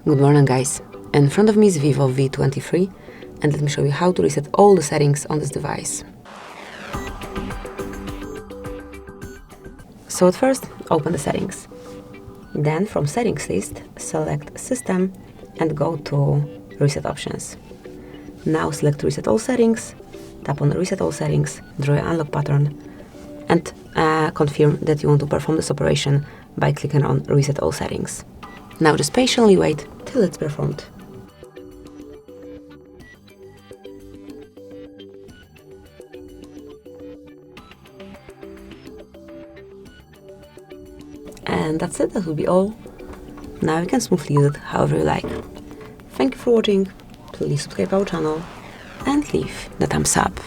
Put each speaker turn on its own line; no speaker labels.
Good morning, guys. In front of me is VIVO V23, and let me show you how to reset all the settings on this device. So at first, open the settings. Then from settings list, select System and go to Reset Options. Now select Reset All Settings, tap on Reset All Settings, draw your unlock pattern, and confirm that you want to perform this operation by clicking on Reset All Settings. Now just patiently wait till it's performed. And that's it, that will be all. Now you can smoothly use it however you like. Thank you for watching, please subscribe our channel and leave the thumbs up.